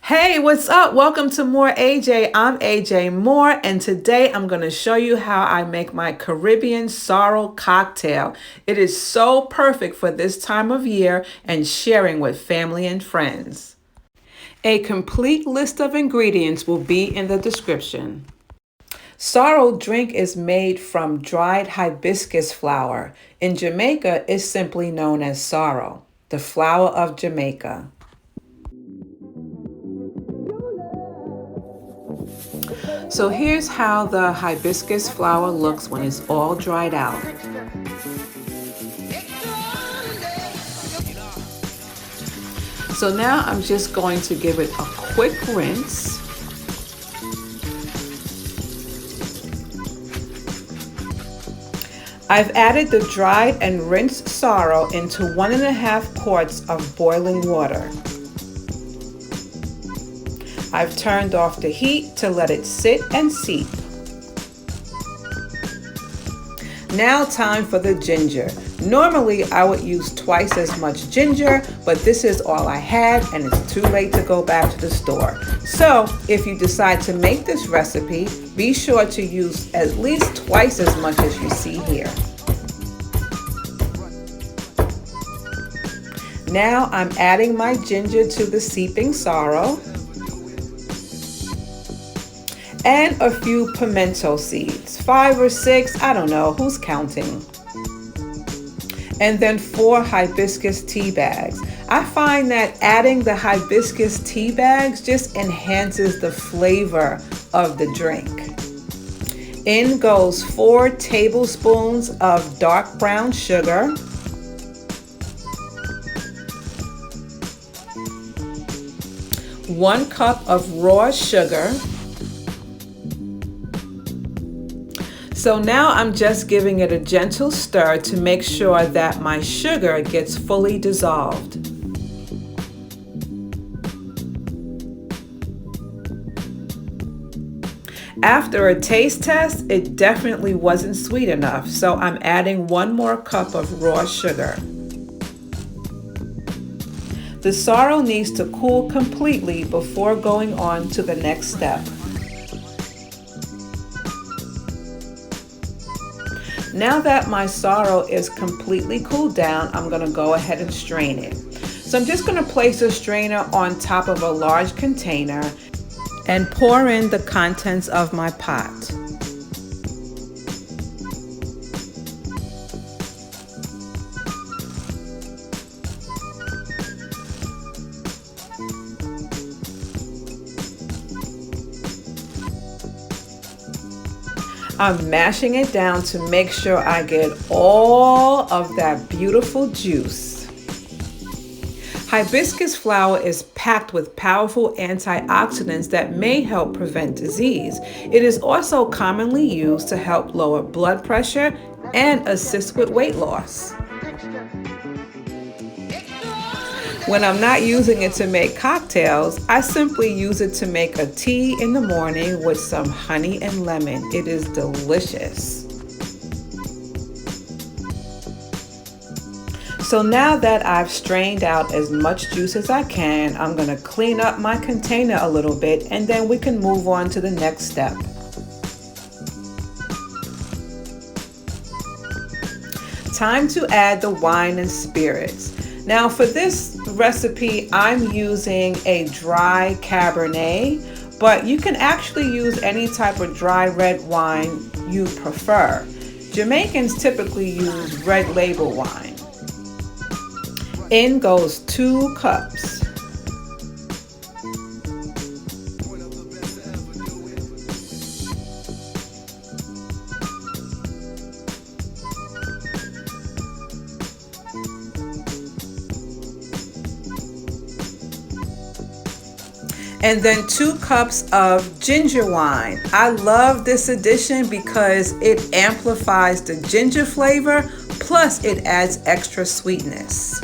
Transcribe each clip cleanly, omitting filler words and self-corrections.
Hey, what's up? Welcome to More AJ. I'm AJ Moore, and today I'm going to show you how I make my Caribbean sorrel cocktail. It is so perfect for this time of year and sharing with family and friends. A complete list of ingredients will be in the description. Sorrel drink is made from dried hibiscus flower. In Jamaica, it's simply known as sorrel, the flower of Jamaica. So here's how the hibiscus flower looks when it's all dried out. So now I'm just going to give it a quick rinse. I've added the dried and rinsed sorrel into 1.5 quarts of boiling water. I've turned off the heat to let it sit and seep. Now time for the ginger. Normally I would use twice as much ginger, but this is all I had and it's too late to go back to the store. So if you decide to make this recipe, be sure to use at least twice as much as you see here. Now I'm adding my ginger to the seeping sorrel and a few pimento seeds, 5 or 6, I don't know, who's counting? And then 4 hibiscus tea bags. I find that adding the hibiscus tea bags just enhances the flavor of the drink. In goes 4 tablespoons of dark brown sugar, 1 cup of raw sugar. So now I'm just giving it a gentle stir to make sure that my sugar gets fully dissolved. After a taste test, it definitely wasn't sweet enough, so I'm adding 1 more cup of raw sugar. The sorrel needs to cool completely before going on to the next step. Now that my sorrel is completely cooled down, I'm going to go ahead and strain it. So I'm just going to place a strainer on top of a large container and pour in the contents of my pot. I'm mashing it down to make sure I get all of that beautiful juice. Hibiscus flower is packed with powerful antioxidants that may help prevent disease. It is also commonly used to help lower blood pressure and assist with weight loss. When I'm not using it to make cocktails, I simply use it to make a tea in the morning with some honey and lemon. It is delicious. So now that I've strained out as much juice as I can, I'm going to clean up my container a little bit and then we can move on to the next step. Time to add the wine and spirits. Now for this recipe, I'm using a dry cabernet, but you can actually use any type of dry red wine you prefer. Jamaicans typically use red label wine. In goes 2 cups. And then 2 cups of ginger wine. I love this addition because it amplifies the ginger flavor, plus it adds extra sweetness.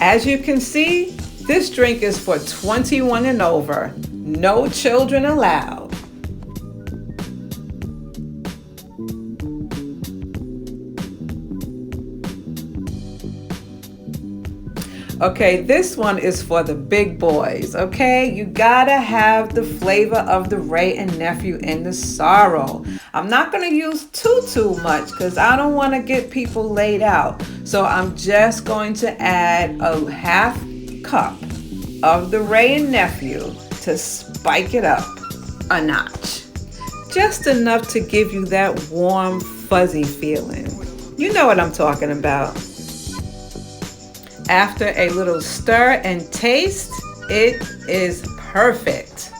As you can see, this drink is for 21 and over. No children allowed. Okay, this one is for the big boys, okay? You gotta have the flavor of the Wray and Nephew in the sorrel. I'm not gonna use too much because I don't want to get people laid out. So I'm just going to add a half cup of the Wray and Nephew to spike it up a notch. Just enough to give you that warm, fuzzy feeling. You know what I'm talking about. After a little stir and taste, it is perfect.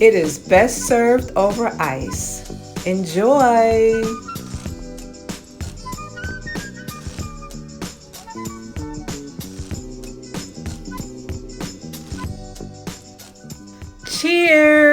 It is best served over ice. Enjoy! Cheers!